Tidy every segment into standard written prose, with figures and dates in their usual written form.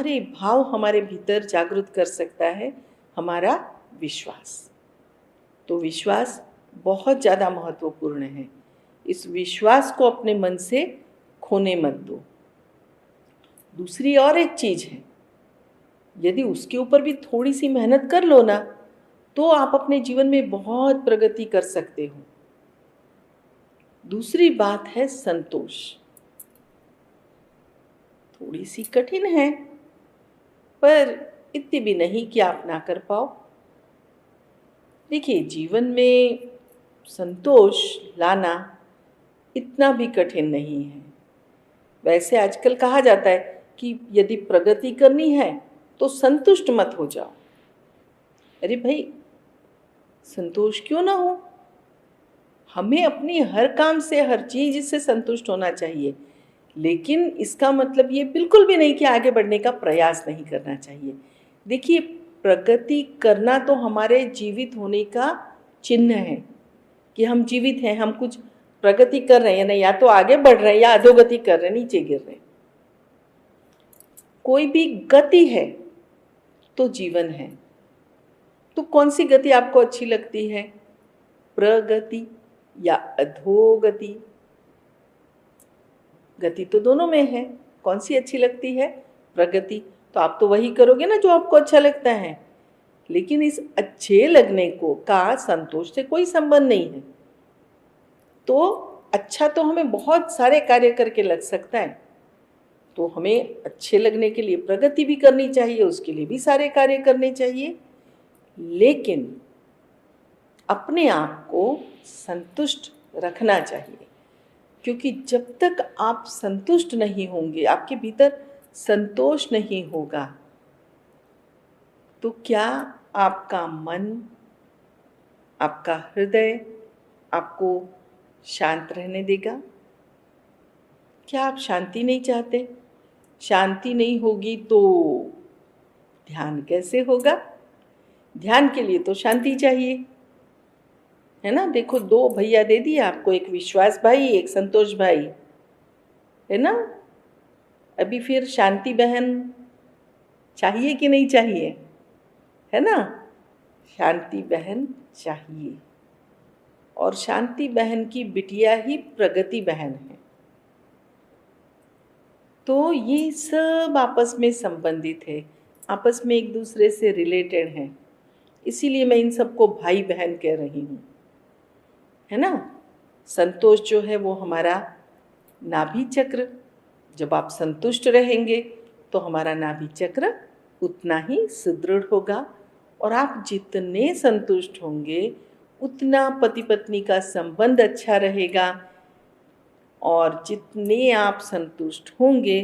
सारे भाव हमारे भीतर जागृत कर सकता है हमारा विश्वास। तो विश्वास बहुत ज़्यादा महत्वपूर्ण है। इस विश्वास को अपने मन से खोने मत दो। दूसरी और एक चीज़ है, यदि उसके ऊपर भी थोड़ी सी मेहनत कर लो ना, तो आप अपने जीवन में बहुत प्रगति कर सकते हो। दूसरी बात है संतोष। थोड़ी सी कठिन है, पर इतनी भी नहीं कि आप ना कर पाओ। देखिए, जीवन में संतोष लाना इतना भी कठिन नहीं है। वैसे आजकल कहा जाता है कि यदि प्रगति करनी है तो संतुष्ट मत हो जाओ। अरे भाई, संतोष क्यों ना हो? हमें अपनी हर काम से, हर चीज से संतुष्ट होना चाहिए, लेकिन इसका मतलब ये बिल्कुल भी नहीं कि आगे बढ़ने का प्रयास नहीं करना चाहिए। देखिए, प्रगति करना तो हमारे जीवित होने का चिन्ह है कि हम जीवित हैं, हम कुछ प्रगति कर रहे हैं, नहीं या तो आगे बढ़ रहे हैं या अधोगति कर रहे हैं, नीचे गिर रहे हैं। कोई भी गति है तो जीवन है। तो कौन सी गति आपको अच्छी लगती है, प्रगति या अधोगति? गति तो दोनों में है, कौन सी अच्छी लगती है? प्रगति। तो आप तो वही करोगे ना जो आपको अच्छा लगता है, लेकिन इस अच्छे लगने को का संतोष से कोई संबंध नहीं है। तो अच्छा तो हमें बहुत सारे कार्य करके लग सकता है, तो हमें अच्छे लगने के लिए प्रगति भी करनी चाहिए, उसके लिए भी सारे कार्य करने चाहिए, लेकिन अपने आप को संतुष्ट रखना चाहिए। क्योंकि जब तक आप संतुष्ट नहीं होंगे, आपके भीतर संतोष नहीं होगा, तो क्या आपका मन, आपका हृदय आपको शांत रहने देगा? क्या आप शांति नहीं चाहते? शांति नहीं होगी तो ध्यान कैसे होगा? ध्यान के लिए तो शांति चाहिए, है ना? देखो, दो भैया दे दिए आपको, एक विश्वास भाई, एक संतोष भाई, है ना? अभी फिर शांति बहन चाहिए कि नहीं चाहिए, है ना? शांति बहन चाहिए, और शांति बहन की बिटिया ही प्रगति बहन है। तो ये सब आपस में संबंधित है, आपस में एक दूसरे से रिलेटेड हैं। इसीलिए मैं इन सबको भाई बहन कह रही हूँ, है ना? संतोष जो है वो हमारा नाभि चक्र, जब आप संतुष्ट रहेंगे तो हमारा नाभि चक्र उतना ही सुदृढ़ होगा, और आप जितने संतुष्ट होंगे उतना पति पत्नी का संबंध अच्छा रहेगा, और जितने आप संतुष्ट होंगे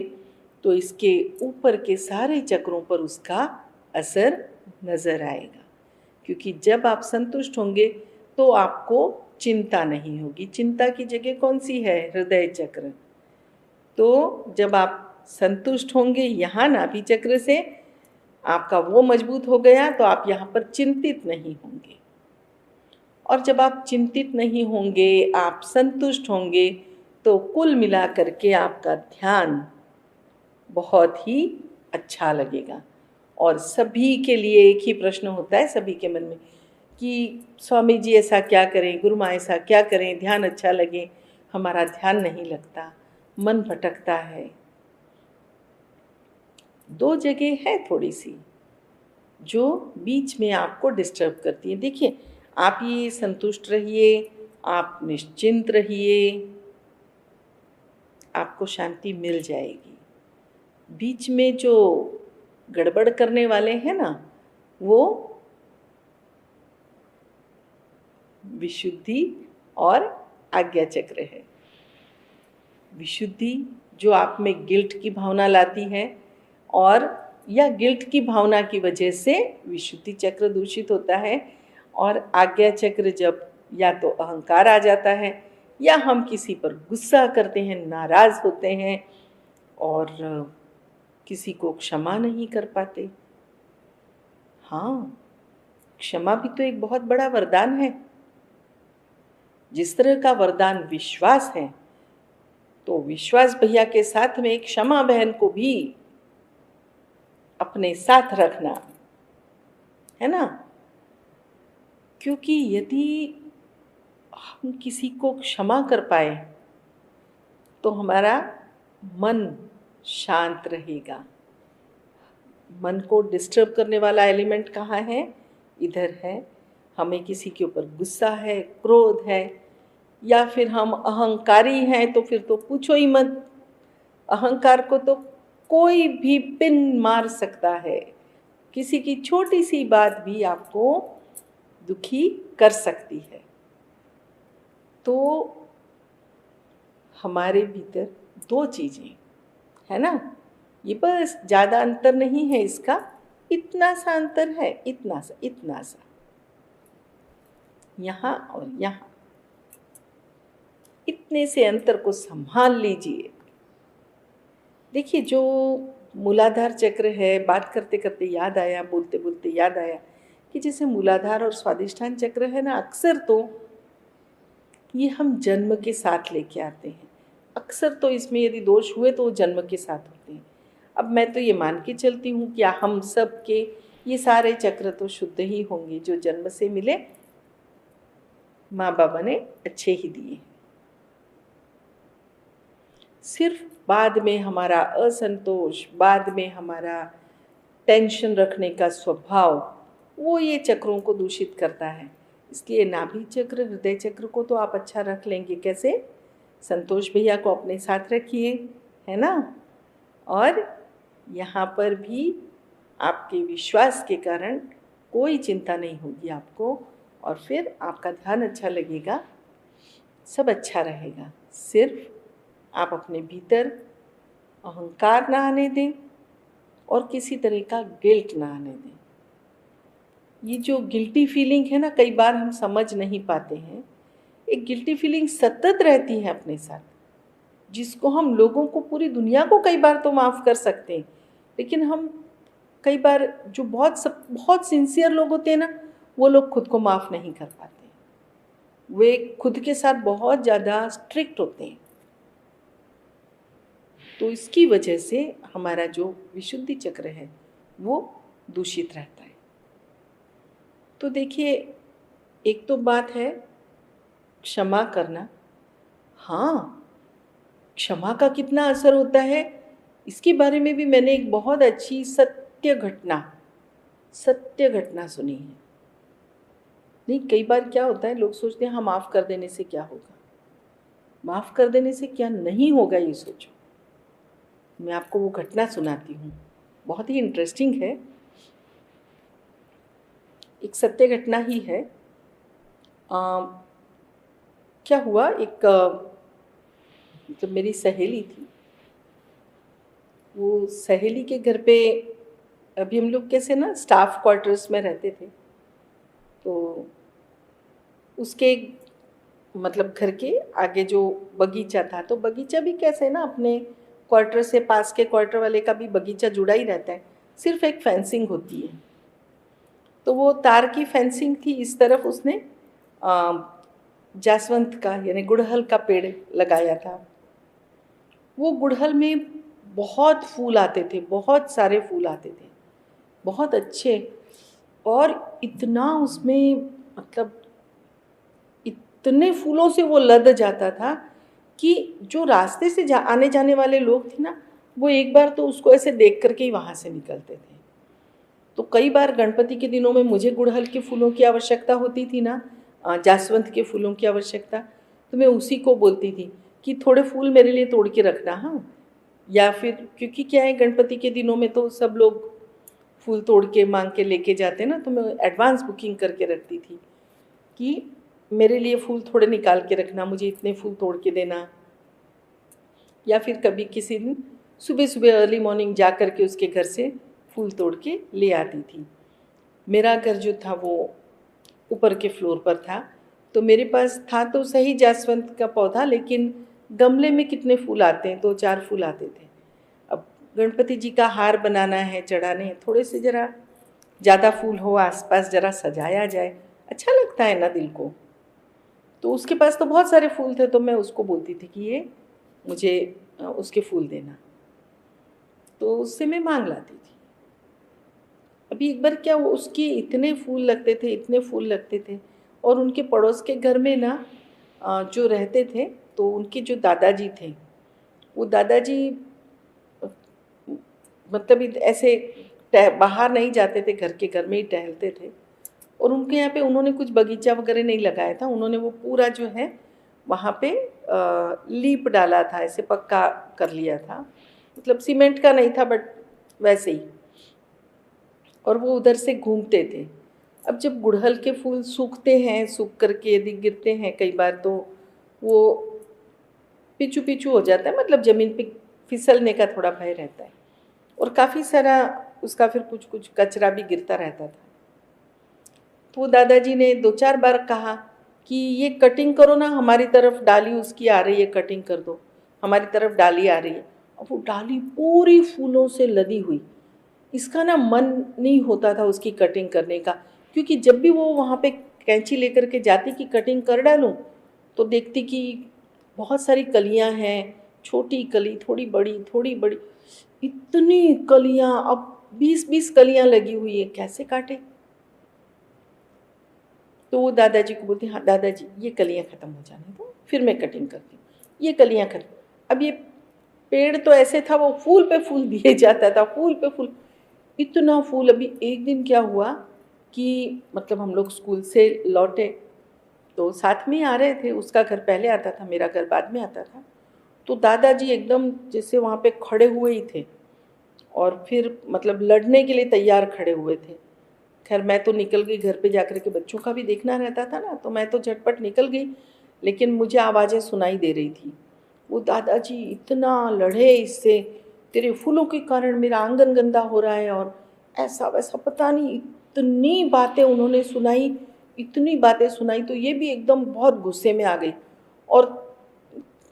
तो इसके ऊपर के सारे चक्रों पर उसका असर नज़र आएगा। क्योंकि जब आप संतुष्ट होंगे तो आपको चिंता नहीं होगी। चिंता की जगह कौन सी है? हृदय चक्र। तो जब आप संतुष्ट होंगे यहाँ नाभि चक्र से, आपका वो मजबूत हो गया, तो आप यहाँ पर चिंतित नहीं होंगे। और जब आप चिंतित नहीं होंगे, आप संतुष्ट होंगे, तो कुल मिलाकर के आपका ध्यान बहुत ही अच्छा लगेगा। और सभी के लिए एक ही प्रश्न होता है सभी के मन में कि स्वामी जी ऐसा क्या करें, गुरु माँ ऐसा क्या करें, ध्यान अच्छा लगे। हमारा ध्यान नहीं लगता, मन भटकता है। दो जगह है थोड़ी सी जो बीच में आपको डिस्टर्ब करती है। देखिए, आप ये संतुष्ट रहिए, आप निश्चिंत रहिए, आपको शांति मिल जाएगी। बीच में जो गड़बड़ करने वाले हैं ना, वो विशुद्धि और आज्ञा चक्र है। विशुद्धि जो आप में गिल्ट की भावना लाती है, और या गिल्ट की भावना की वजह से विशुद्धि चक्र दूषित होता है। और आज्ञा चक्र जब या तो अहंकार आ जाता है, या हम किसी पर गुस्सा करते हैं, नाराज़ होते हैं, और किसी को क्षमा नहीं कर पाते। हाँ, क्षमा भी तो एक बहुत बड़ा वरदान है। जिस तरह का वरदान विश्वास है, तो विश्वास भैया के साथ में क्षमा बहन को भी अपने साथ रखना, है ना। क्योंकि यदि हम किसी को क्षमा कर पाए तो हमारा मन शांत रहेगा। मन को डिस्टर्ब करने वाला एलिमेंट कहाँ है? इधर है। हमें किसी के ऊपर गुस्सा है, क्रोध है, या फिर हम अहंकारी हैं तो फिर तो पूछो ही मत। अहंकार को तो कोई भी पिन मार सकता है। किसी की छोटी सी बात भी आपको दुखी कर सकती है। तो हमारे भीतर दो चीज़ें है ना, ये बस ज़्यादा अंतर नहीं है इसका, इतना सा अंतर है, इतना सा यहाँ और यहाँ, इतने से अंतर को संभाल लीजिए। देखिए, जो मूलाधार चक्र है, बात करते करते याद आया, बोलते बोलते याद आया कि जैसे मूलाधार और स्वादिष्ठान चक्र है ना, अक्सर तो ये हम जन्म के साथ लेके आते हैं। अक्सर तो इसमें यदि दोष हुए तो वो जन्म के साथ होते हैं। अब मैं तो ये मान के चलती हूँ कि हम सब के ये सारे चक्र तो शुद्ध ही होंगे, जो जन्म से मिले माँ बाबा ने अच्छे ही दिए। सिर्फ बाद में हमारा असंतोष, बाद में हमारा टेंशन रखने का स्वभाव, वो ये चक्रों को दूषित करता है। इसलिए नाभि चक्र, हृदय चक्र को तो आप अच्छा रख लेंगे। कैसे? संतोष भैया को अपने साथ रखिए, है ना। और यहाँ पर भी आपके विश्वास के कारण कोई चिंता नहीं होगी आपको, और फिर आपका ध्यान अच्छा लगेगा, सब अच्छा रहेगा। सिर्फ आप अपने भीतर अहंकार ना आने दें और किसी तरह का गिल्ट ना आने दें। ये जो गिल्टी फीलिंग है ना, कई बार हम समझ नहीं पाते हैं। एक गिल्टी फीलिंग सतत रहती है अपने साथ, जिसको हम लोगों को, पूरी दुनिया को कई बार तो माफ़ कर सकते हैं, लेकिन हम कई बार जो बहुत सिंसियर लोग होते हैं ना, वो लोग खुद को माफ़ नहीं कर पाते। वे खुद के साथ बहुत ज़्यादा स्ट्रिक्ट होते हैं। तो इसकी वजह से हमारा जो विशुद्धि चक्र है वो दूषित रहता है। तो देखिए, एक तो बात है क्षमा करना। हाँ, क्षमा का कितना असर होता है, इसके बारे में भी मैंने एक बहुत अच्छी सत्य घटना सुनी है। नहीं, कई बार क्या होता है, लोग सोचते हैं हाँ, माफ़ कर देने से क्या होगा। माफ़ कर देने से क्या नहीं होगा, ये सोचो। मैं आपको वो घटना सुनाती हूँ, बहुत ही इंटरेस्टिंग है। एक सत्य घटना ही है। क्या हुआ, एक मतलब मेरी सहेली थी, वो सहेली के घर पे, अभी हम लोग कैसे ना स्टाफ क्वार्टर्स में रहते थे, तो उसके मतलब घर के आगे जो बगीचा था, तो बगीचा भी कैसे ना अपने क्वार्टर से, पास के क्वार्टर वाले का भी बगीचा जुड़ा ही रहता है, सिर्फ एक फेंसिंग होती है। तो वो तार की फेंसिंग थी, इस तरफ उसने जासवंत का यानी गुड़हल का पेड़ लगाया था। वो गुड़हल में बहुत फूल आते थे, बहुत सारे फूल आते थे, बहुत अच्छे, और इतना उसमें मतलब इतने फूलों से वो लद जाता था कि जो रास्ते से आने जाने वाले लोग थे ना, वो एक बार तो उसको ऐसे देख करके ही वहाँ से निकलते थे। तो कई बार गणपति के दिनों में मुझे गुड़हल के फूलों की आवश्यकता होती थी ना, जासवंत के फूलों की आवश्यकता, तो मैं उसी को बोलती थी कि थोड़े फूल मेरे लिए तोड़ के रखना। हाँ, या फिर क्योंकि क्या है, गणपति के दिनों में तो सब लोग फूल तोड़ के मांग के लेके जाते ना, तो मैं एडवांस बुकिंग करके रखती थी कि मेरे लिए फूल थोड़े निकाल के रखना, मुझे इतने फूल तोड़ के देना। या फिर कभी किसी दिन सुबह सुबह अर्ली मॉर्निंग जा कर के उसके घर से फूल तोड़ के ले आती थी। मेरा घर जो था वो ऊपर के फ्लोर पर था, तो मेरे पास था तो सही जासवंत का पौधा, लेकिन गमले में कितने फूल आते हैं, 2-4 फूल आते थे। अब गणपति जी का हार बनाना है, चढ़ाने हैं, थोड़े से ज़रा ज़्यादा फूल हो, आसपास ज़रा सजाया जाए, अच्छा लगता है ना दिल को। तो उसके पास तो बहुत सारे फूल थे, तो मैं उसको बोलती थी कि ये मुझे उसके फूल देना, तो उससे मैं मांग लाती थी। अभी एक बार क्या हुआ, उसके इतने फूल लगते थे, इतने फूल लगते थे। और उनके पड़ोस के घर में ना जो रहते थे, तो उनके जो दादाजी थे, वो दादाजी मतलब ऐसे बाहर नहीं जाते थे, घर के घर में ही टहलते थे। और उनके यहाँ पे उन्होंने कुछ बगीचा वगैरह नहीं लगाया था, उन्होंने वो पूरा जो है वहाँ पे लीप डाला था, ऐसे पक्का कर लिया था, मतलब सीमेंट का नहीं था बट वैसे ही। और वो उधर से घूमते थे। अब जब गुड़हल के फूल सूखते हैं, सूख करके यदि गिरते हैं कई बार, तो वो पिचू पिचू हो जाता है, मतलब ज़मीन पे फिसलने का थोड़ा भय रहता है। और काफ़ी सारा उसका फिर कुछ कुछ कचरा भी गिरता रहता था। तो दादाजी ने 2-4 बार कहा कि ये कटिंग करो ना, हमारी तरफ डाली उसकी आ रही है, कटिंग कर दो, हमारी तरफ डाली आ रही है। अब वो डाली पूरी फूलों से लदी हुई, इसका ना मन नहीं होता था उसकी कटिंग करने का, क्योंकि जब भी वो वहाँ पे कैंची लेकर के जाती कि कटिंग कर डालूं, तो देखती कि बहुत सारी कलियां हैं, छोटी कली, थोड़ी बड़ी, इतनी कलियां, अब 20-20 कलियां लगी हुई है, कैसे काटे। तो वो दादाजी को बोलती, हाँ दादाजी ये कलियां ख़त्म हो जाने दो, फिर मैं कटिंग करती हूँ, ये कलियां ख़त्म। अब ये पेड़ तो ऐसे था, वो फूल पे फूल दिए जाता था, फूल पे फूल, इतना फूल। अभी एक दिन क्या हुआ कि मतलब हम लोग स्कूल से लौटे, तो साथ में ही आ रहे थे, उसका घर पहले आता था, मेरा घर बाद में आता था। तो दादाजी एकदम जैसे वहाँ पे खड़े हुए ही थे, और फिर मतलब लड़ने के लिए तैयार खड़े हुए थे। खैर मैं तो निकल गई, घर पे जाकर के बच्चों का भी देखना रहता था ना, तो मैं तो झटपट निकल गई, लेकिन मुझे आवाज़ें सुनाई दे रही थी। वो दादाजी इतना लड़े इससे, तेरे फूलों के कारण मेरा आंगन गंदा हो रहा है, और ऐसा वैसा पता नहीं, इतनी बातें उन्होंने सुनाई, इतनी बातें सुनाई। तो ये भी एकदम बहुत गुस्से में आ गई, और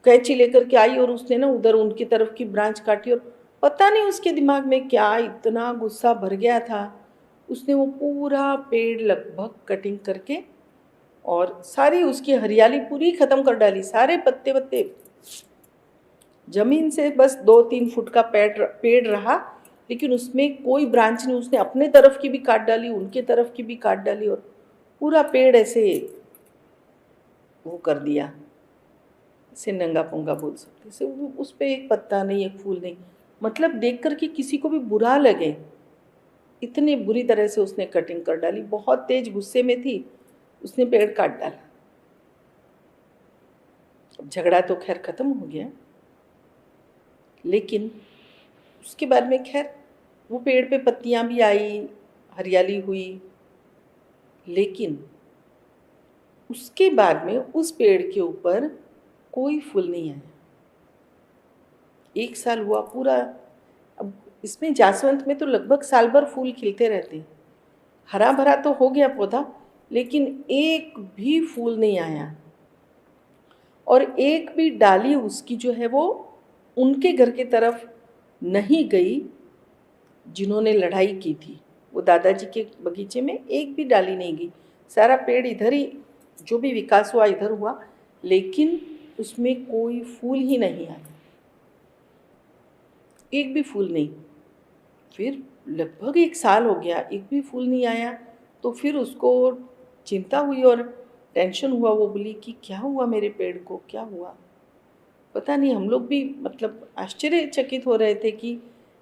कैंची लेकर के आई, और उसने ना उधर उनकी तरफ की ब्रांच काटी, और पता नहीं उसके दिमाग में क्या इतना गुस्सा भर गया था, उसने वो पूरा पेड़ लगभग कटिंग करके और सारी उसकी हरियाली पूरी ख़त्म कर डाली, सारे पत्ते वत्ते, ज़मीन से बस 2-3 फुट का पेड़ रहा, लेकिन उसमें कोई ब्रांच नहीं। उसने अपने तरफ की भी काट डाली, उनके तरफ की भी काट डाली, और पूरा पेड़ ऐसे वो कर दिया, इसे नंगा पुंगा बोल सकते से। उस पे एक पत्ता नहीं, एक फूल नहीं, मतलब देख कर के किसी को भी बुरा लगे, इतनी बुरी तरह से उसने कटिंग कर डाली। बहुत तेज गुस्से में थी, उसने पेड़ काट डाला। अब झगड़ा तो खैर ख़त्म हो गया, लेकिन उसके बाद में खैर वो पेड़ पे पत्तियां भी आई, हरियाली हुई, लेकिन उसके बाद में उस पेड़ के ऊपर कोई फूल नहीं आया। 1 साल हुआ पूरा। अब इसमें जासवंत में तो लगभग साल भर फूल खिलते रहते हैं, हरा भरा तो हो गया पौधा, लेकिन एक भी फूल नहीं आया। और एक भी डाली उसकी जो है वो उनके घर के तरफ नहीं गई जिन्होंने लड़ाई की थी। वो दादाजी के बगीचे में एक भी डाली नहीं गई, सारा पेड़ इधर ही, जो भी विकास हुआ इधर हुआ, लेकिन उसमें कोई फूल ही नहीं आया, एक भी फूल नहीं। फिर लगभग 1 साल हो गया, एक भी फूल नहीं आया। तो फिर उसको चिंता हुई और टेंशन हुआ, वो बोली कि क्या हुआ मेरे पेड़ को, क्या हुआ, पता नहीं। हम लोग भी मतलब आश्चर्यचकित हो रहे थे कि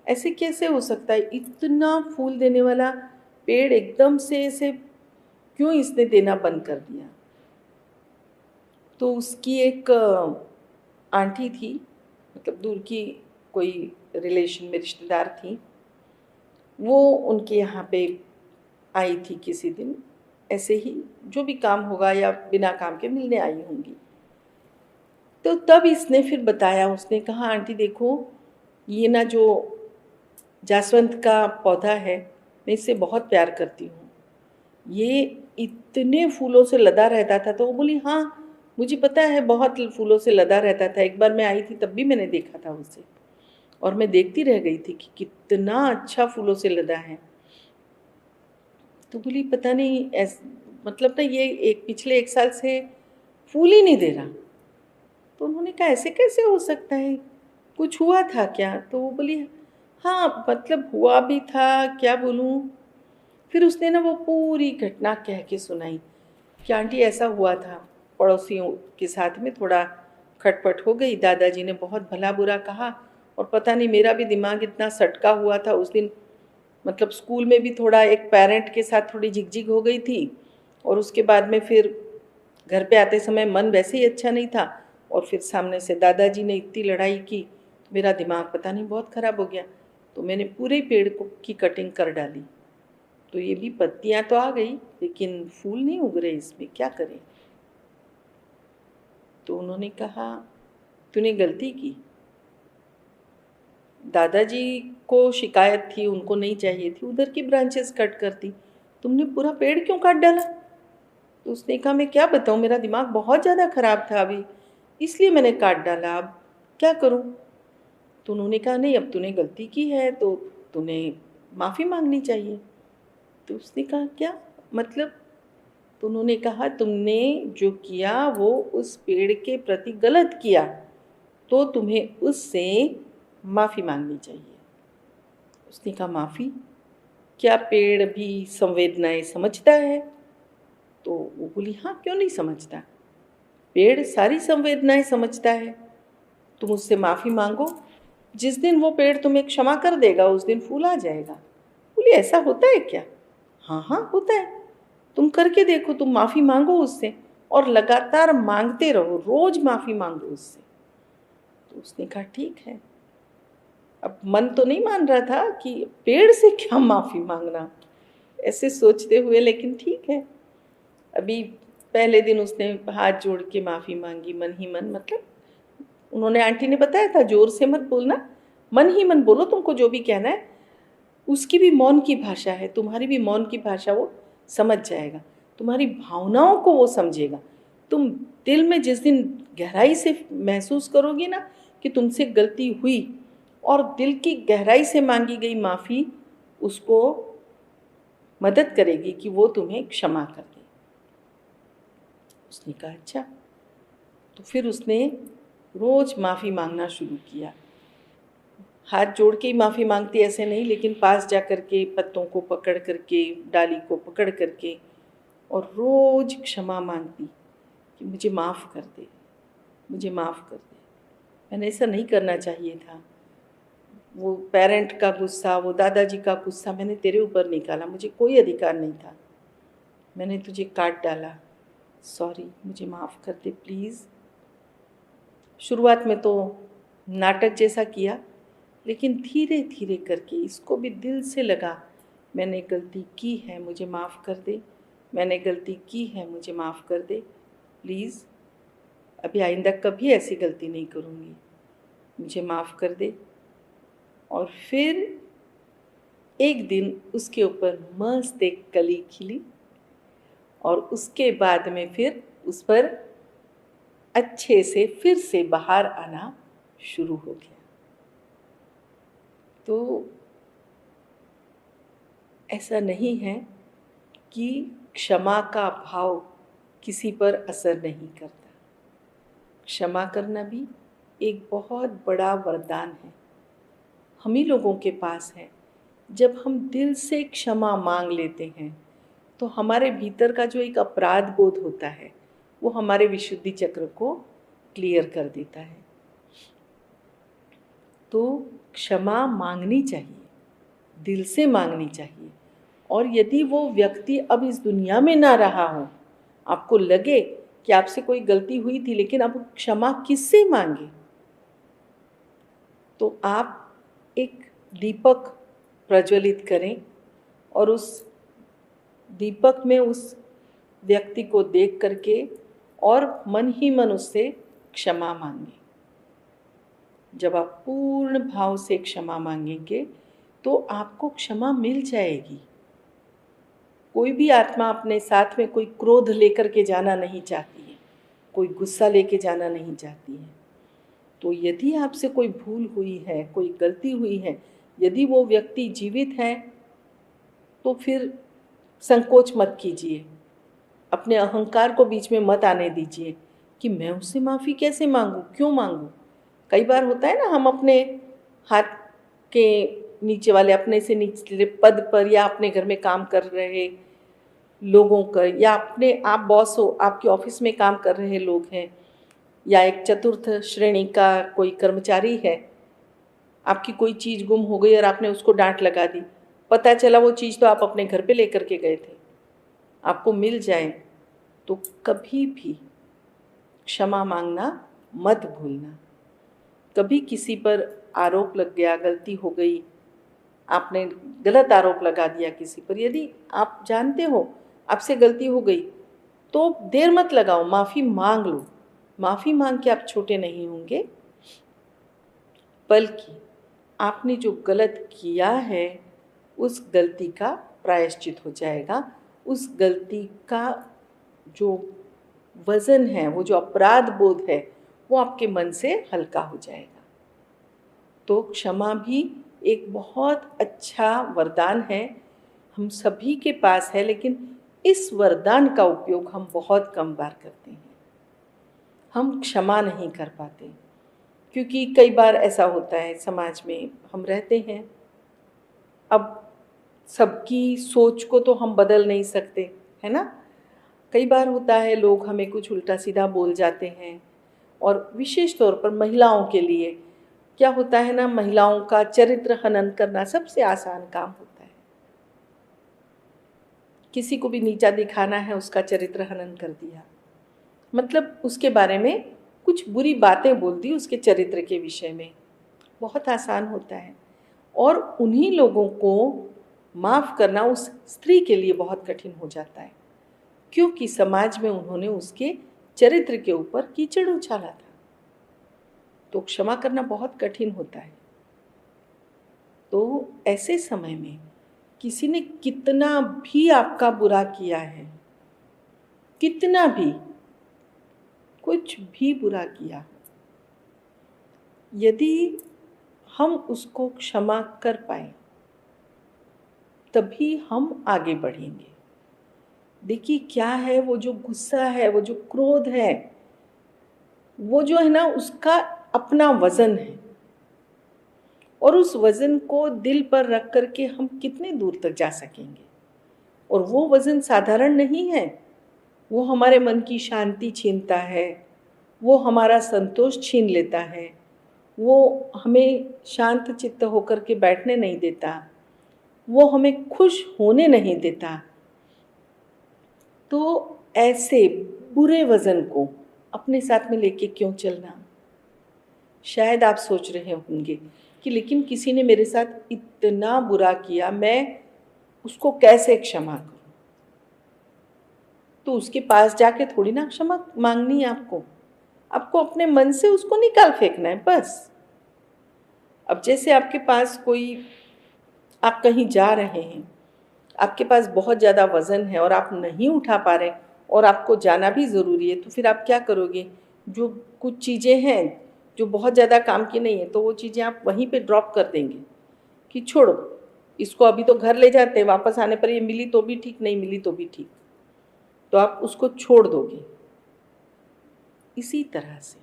ऐसे कैसे हो सकता है, इतना फूल देने वाला पेड़ एकदम से ऐसे क्यों इसने देना बंद कर दिया। तो उसकी एक आंटी थी, मतलब दूर की कोई रिलेशन में रिश्तेदार थी, वो उनके यहाँ पे आई थी किसी दिन, ऐसे ही जो भी काम होगा या बिना काम के मिलने आई होंगी। तो तब इसने फिर बताया, उसने कहा आंटी देखो, ये ना जो जासवंत का पौधा है, मैं इससे बहुत प्यार करती हूँ, ये इतने फूलों से लदा रहता था। तो वो बोली हाँ मुझे पता है, बहुत फूलों से लदा रहता था, एक बार मैं आई थी तब भी मैंने देखा था उसे, और मैं देखती रह गई थी कि कितना अच्छा फूलों से लदा है। तो बोली पता नहीं मतलब ना ये पिछले 1 साल से फूल ही नहीं दे रहा। तो उन्होंने कहा ऐसे कैसे हो सकता है, कुछ हुआ था क्या। तो वो बोली हाँ मतलब हुआ भी था, क्या बोलूँ, फिर उसने ना वो पूरी घटना कह के सुनाई कि आंटी ऐसा हुआ था, पड़ोसियों के साथ में थोड़ा खटपट हो गई, दादाजी ने बहुत भला बुरा कहा और पता नहीं मेरा भी दिमाग इतना सटका हुआ था उस दिन, मतलब स्कूल में भी थोड़ा एक पेरेंट के साथ थोड़ी झिकझिक हो गई थी और उसके बाद में फिर घर पे आते समय मन वैसे ही अच्छा नहीं था और फिर सामने से दादाजी ने इतनी लड़ाई की, मेरा दिमाग पता नहीं बहुत ख़राब हो गया, तो मैंने पूरे पेड़ को की कटिंग कर डाली। तो ये भी पत्तियां तो आ गई लेकिन फूल नहीं उग रहे, इसमें क्या करें। तो उन्होंने कहा तूने गलती की, दादाजी को शिकायत थी, उनको नहीं चाहिए थी उधर की ब्रांचेस कट करती, तुमने पूरा पेड़ क्यों काट डाला। तो उसने कहा मैं क्या बताऊँ, मेरा दिमाग बहुत ज़्यादा ख़राब था अभी, इसलिए मैंने काट डाला, अब क्या करूँ। तो उन्होंने कहा नहीं, अब तूने गलती की है तो तूने माफ़ी मांगनी चाहिए। तो उसने कहा क्या मतलब। तो उन्होंने कहा तुमने जो किया वो उस पेड़ के प्रति गलत किया, तो तुम्हें उससे माफ़ी मांगनी चाहिए। उसने कहा माफ़ी, क्या पेड़ भी संवेदनाएं समझता है। तो वो बोली हाँ क्यों नहीं समझता, पेड़ सारी संवेदनाएं समझता है, तुम उससे माफ़ी मांगो, जिस दिन वो पेड़ तुम्हें क्षमा कर देगा उस दिन फूल आ जाएगा। बोली ऐसा होता है क्या। हाँ हाँ होता है, तुम करके देखो, तुम माफ़ी मांगो उससे और लगातार मांगते रहो, रोज़ माफ़ी मांगो उससे। तो उसने कहा ठीक है। अब मन तो नहीं मान रहा था कि पेड़ से क्या माफ़ी मांगना, ऐसे सोचते हुए, लेकिन ठीक है। अभी पहले दिन उसने हाथ जोड़ के माफ़ी मांगी मन ही मन, मतलब उन्होंने आंटी ने बताया था ज़ोर से मत बोलना, मन ही मन बोलो, तुमको जो भी कहना है। उसकी भी मौन की भाषा है, तुम्हारी भी मौन की भाषा वो समझ जाएगा, तुम्हारी भावनाओं को वो समझेगा। तुम दिल में जिस दिन गहराई से महसूस करोगी ना कि तुमसे गलती हुई और दिल की गहराई से मांगी गई माफ़ी उसको मदद करेगी कि वो तुम्हें क्षमा कर दे। उसने कहा अच्छा। तो फिर उसने रोज़ माफ़ी मांगना शुरू किया, हाथ जोड़ के ही माफ़ी मांगती ऐसे नहीं, लेकिन पास जा कर के पत्तों को पकड़ करके, डाली को पकड़ करके और रोज़ क्षमा मांगती कि मुझे माफ़ कर दे, मुझे माफ़ कर दे, मैंने ऐसा नहीं करना चाहिए था, वो पेरेंट का गुस्सा, वो दादाजी का गुस्सा मैंने तेरे ऊपर निकाला, मुझे कोई अधिकार नहीं था, मैंने तुझे काट डाला, सॉरी, मुझे माफ़ कर दे प्लीज़। शुरुआत में तो नाटक जैसा किया, लेकिन धीरे धीरे करके इसको भी दिल से लगा मैंने गलती की है, मुझे माफ़ कर दे, मैंने गलती की है, मुझे माफ़ कर दे प्लीज़, अभी आइंदा कभी ऐसी गलती नहीं करूँगी, मुझे माफ़ कर दे। और फिर एक दिन उसके ऊपर मस्त एक कली खिली और उसके बाद में फिर उस पर अच्छे से फिर से बाहर आना शुरू हो गया। तो ऐसा नहीं है कि क्षमा का भाव किसी पर असर नहीं करता, क्षमा करना भी एक बहुत बड़ा वरदान है, हम ही लोगों के पास है। जब हम दिल से क्षमा मांग लेते हैं तो हमारे भीतर का जो एक अपराध बोध होता है वो हमारे विशुद्धि चक्र को क्लियर कर देता है। तो क्षमा मांगनी चाहिए, दिल से मांगनी चाहिए। और यदि वो व्यक्ति अब इस दुनिया में ना रहा हो, आपको लगे कि आपसे कोई गलती हुई थी लेकिन अब क्षमा किससे मांगे, तो आप एक दीपक प्रज्वलित करें और उस दीपक में उस व्यक्ति को देख करके और मन ही मन उससे क्षमा मांगे। जब आप पूर्ण भाव से क्षमा मांगेंगे तो आपको क्षमा मिल जाएगी। कोई भी आत्मा अपने साथ में कोई क्रोध लेकर के जाना नहीं चाहती है, कोई गुस्सा लेके जाना नहीं चाहती है। तो यदि आपसे कोई भूल हुई है, कोई गलती हुई है, यदि वो व्यक्ति जीवित है तो फिर संकोच मत कीजिए, अपने अहंकार को बीच में मत आने दीजिए कि मैं उससे माफ़ी कैसे मांगूँ, क्यों मांगूँ। कई बार होता है ना, हम अपने हाथ के नीचे वाले, अपने से निचले पद पर या अपने घर में काम कर रहे लोगों का, या अपने आप बॉस हो, आपके ऑफिस में काम कर रहे लोग हैं, या एक चतुर्थ श्रेणी का कोई कर्मचारी है, आपकी कोई चीज़ गुम हो गई और आपने उसको डांट लगा दी, पता चला वो चीज़ तो आप अपने घर पे लेकर के गए थे, आपको मिल जाए, तो कभी भी क्षमा मांगना मत भूलना। कभी किसी पर आरोप लग गया, गलती हो गई, आपने गलत आरोप लगा दिया किसी पर, यदि आप जानते हो आपसे गलती हो गई तो देर मत लगाओ, माफ़ी मांग लो। माफ़ी मांग के आप छोटे नहीं होंगे, बल्कि आपने जो गलत किया है उस गलती का प्रायश्चित हो जाएगा। उस गलती का जो वज़न है, वो जो अपराध बोध है, वो आपके मन से हल्का हो जाएगा। तो क्षमा भी एक बहुत अच्छा वरदान है, हम सभी के पास है, लेकिन इस वरदान का उपयोग हम बहुत कम बार करते हैं। हम क्षमा नहीं कर पाते, क्योंकि कई बार ऐसा होता है समाज में हम रहते हैं, अब सबकी सोच को तो हम बदल नहीं सकते, है ना। कई बार होता है लोग हमें कुछ उल्टा सीधा बोल जाते हैं, और विशेष तौर पर महिलाओं के लिए क्या होता है ना, महिलाओं का चरित्र हनन करना सबसे आसान काम होता है। किसी को भी नीचा दिखाना है, उसका चरित्र हनन कर दिया, मतलब उसके बारे में कुछ बुरी बातें बोल दी उसके चरित्र के विषय में, बहुत आसान होता है। और उन्हीं लोगों को माफ़ करना उस स्त्री के लिए बहुत कठिन हो जाता है, क्योंकि समाज में उन्होंने उसके चरित्र के ऊपर कीचड़ उछाला था। तो क्षमा करना बहुत कठिन होता है। तो ऐसे समय में किसी ने कितना भी आपका बुरा किया है, कितना भी, कुछ भी बुरा किया, यदि हम उसको क्षमा कर पाए तभी हम आगे बढ़ेंगे। देखिए क्या है, वो जो गुस्सा है, वो जो क्रोध है, वो जो है ना, उसका अपना वज़न है, और उस वज़न को दिल पर रख करके हम कितने दूर तक जा सकेंगे। और वो वज़न साधारण नहीं है, वो हमारे मन की शांति छीनता है, वो हमारा संतोष छीन लेता है, वो हमें शांत चित्त होकर के बैठने नहीं देता, वो हमें खुश होने नहीं देता। तो ऐसे बुरे वज़न को अपने साथ में लेके क्यों चलना। शायद आप सोच रहे होंगे कि लेकिन किसी ने मेरे साथ इतना बुरा किया, मैं उसको कैसे क्षमा करूं। तो उसके पास जाके थोड़ी ना क्षमा मांगनी है आपको, आपको अपने मन से उसको निकाल फेंकना है बस। अब जैसे आपके पास कोई, आप कहीं जा रहे हैं, आपके पास बहुत ज़्यादा वज़न है और आप नहीं उठा पा रहे और आपको जाना भी ज़रूरी है, तो फिर आप क्या करोगे। जो कुछ चीज़ें हैं जो बहुत ज़्यादा काम की नहीं है, तो वो चीज़ें आप वहीं पे ड्रॉप कर देंगे कि छोड़ो, इसको अभी तो घर ले जाते हैं, वापस आने पर ये मिली तो भी ठीक, नहीं मिली तो भी ठीक, तो आप उसको छोड़ दोगे। इसी तरह से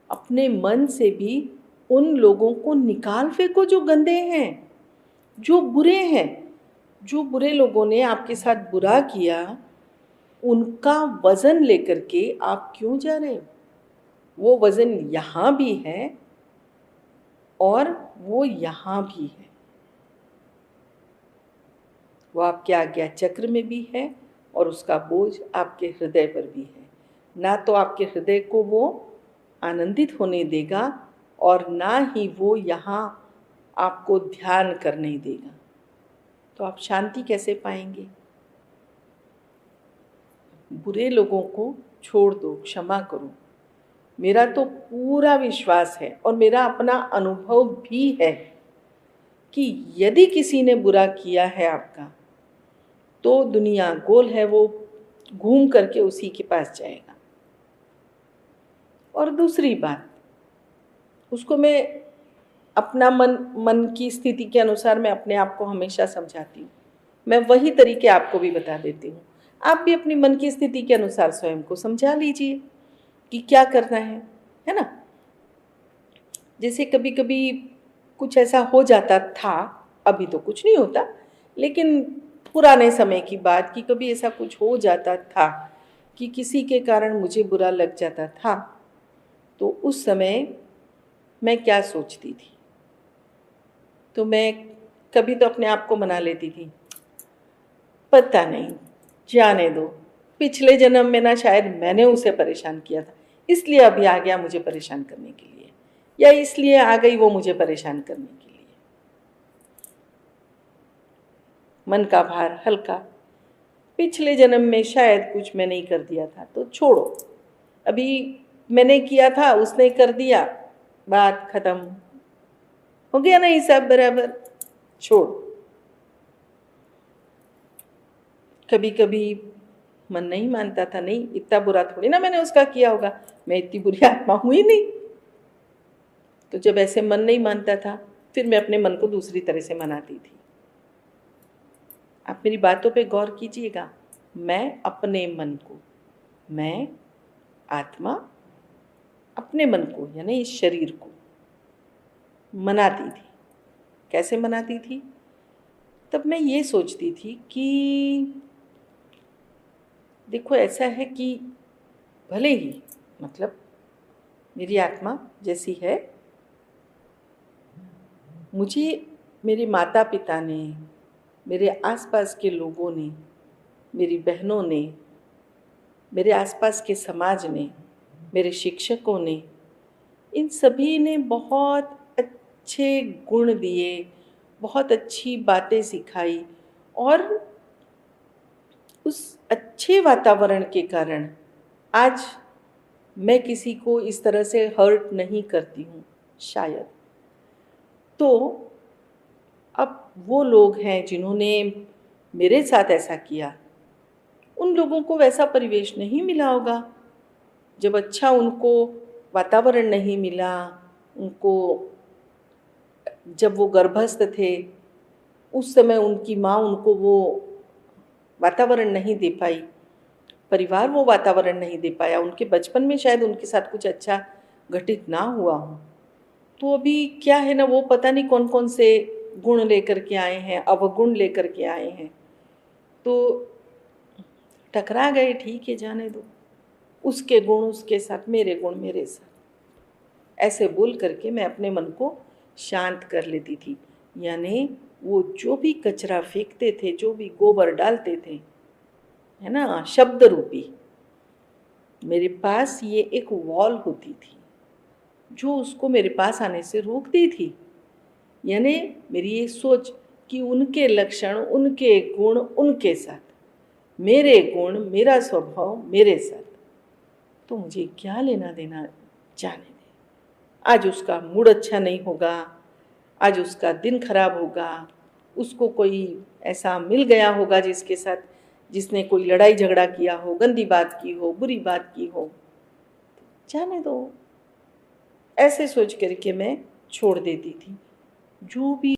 अपने मन से भी उन लोगों को निकाल फेंको जो गंदे हैं, जो बुरे हैं। जो बुरे लोगों ने आपके साथ बुरा किया, उनका वज़न लेकर के आप क्यों जा रहे हो। वो वज़न यहाँ भी है और वो यहाँ भी है, वो आपके आज्ञा चक्र में भी है और उसका बोझ आपके हृदय पर भी है। ना तो आपके हृदय को वो आनंदित होने देगा और ना ही वो यहाँ आपको ध्यान करने देगा। तो आप शांति कैसे पाएंगे। बुरे लोगों को छोड़ दो, क्षमा करो। मेरा तो पूरा विश्वास है और मेरा अपना अनुभव भी है कि यदि किसी ने बुरा किया है आपका, तो दुनिया गोल है, वो घूम करके उसी के पास जाएगा। और दूसरी बात, उसको मैं अपना मन की स्थिति के अनुसार मैं अपने आप को हमेशा समझाती हूँ। मैं वही तरीके आपको भी बता देती हूँ। आप भी अपनी मन की स्थिति के अनुसार स्वयं को समझा लीजिए कि क्या करना है ना। जैसे कभी कभी कुछ ऐसा हो जाता था, अभी तो कुछ नहीं होता, लेकिन पुराने समय की बात कि कभी ऐसा कुछ हो जाता था कि किसी के कारण मुझे बुरा लग जाता था, तो उस समय मैं क्या सोचती थी? तो मैं कभी तो अपने आप को मना लेती थी, पता नहीं, जाने दो, पिछले जन्म में ना शायद मैंने उसे परेशान किया था, इसलिए अभी आ गया मुझे परेशान करने के लिए, या इसलिए आ गई वो मुझे परेशान करने के लिए। मन का भार हल्का, पिछले जन्म में शायद कुछ मैं नहीं कर दिया था, तो छोड़ो, अभी मैंने किया था, उसने कर दिया, बात खत्म, हो गया ना हिसाब बराबर, छोड़। कभी कभी मन नहीं मानता था, नहीं इतना बुरा थोड़ी ना मैंने उसका किया होगा, मैं इतनी बुरी आत्मा हुई नहीं। तो जब ऐसे मन नहीं मानता था, फिर मैं अपने मन को दूसरी तरह से मनाती थी। आप मेरी बातों पे गौर कीजिएगा, मैं अपने मन को, मैं आत्मा अपने मन को यानी इस शरीर को मनाती थी। कैसे मनाती थी? तब मैं ये सोचती थी कि देखो ऐसा है कि भले ही मतलब मेरी आत्मा जैसी है, मुझे मेरे माता पिता ने, मेरे आसपास के लोगों ने, मेरी बहनों ने, मेरे आसपास के समाज ने, मेरे शिक्षकों ने, इन सभी ने बहुत अच्छे गुण दिए, बहुत अच्छी बातें सिखाई, और उस अच्छे वातावरण के कारण आज मैं किसी को इस तरह से हर्ट नहीं करती हूँ शायद। तो अब वो लोग हैं जिन्होंने मेरे साथ ऐसा किया, उन लोगों को वैसा परिवेश नहीं मिला होगा, जब अच्छा उनको वातावरण नहीं मिला, उनको जब वो गर्भस्थ थे उस समय उनकी माँ उनको वो वातावरण नहीं दे पाई, परिवार वो वातावरण नहीं दे पाया, उनके बचपन में शायद उनके साथ कुछ अच्छा घटित ना हुआ हो, तो अभी क्या है ना, वो पता नहीं कौन कौन से गुण लेकर के आए हैं, अवगुण लेकर के आए हैं, तो टकरा गए, ठीक है जाने दो, उसके गुण उसके साथ, मेरे गुण मेरे साथ, ऐसे बोल करके मैं अपने मन को शांत कर लेती थी। यानी वो जो भी कचरा फेंकते थे, जो भी गोबर डालते थे, है ना, शब्द रूपी, मेरे पास ये एक वॉल होती थी जो उसको मेरे पास आने से रोकती थी। यानी मेरी ये सोच कि उनके लक्षण, उनके गुण उनके साथ, मेरे गुण मेरा स्वभाव मेरे साथ, तो मुझे क्या लेना देना, जाने दे। आज उसका मूड अच्छा नहीं होगा, आज उसका दिन खराब होगा, उसको कोई ऐसा मिल गया होगा जिसके साथ, जिसने कोई लड़ाई झगड़ा किया हो, गंदी बात की हो, बुरी बात की हो, जाने दो, ऐसे सोच करके मैं छोड़ देती थी। जो भी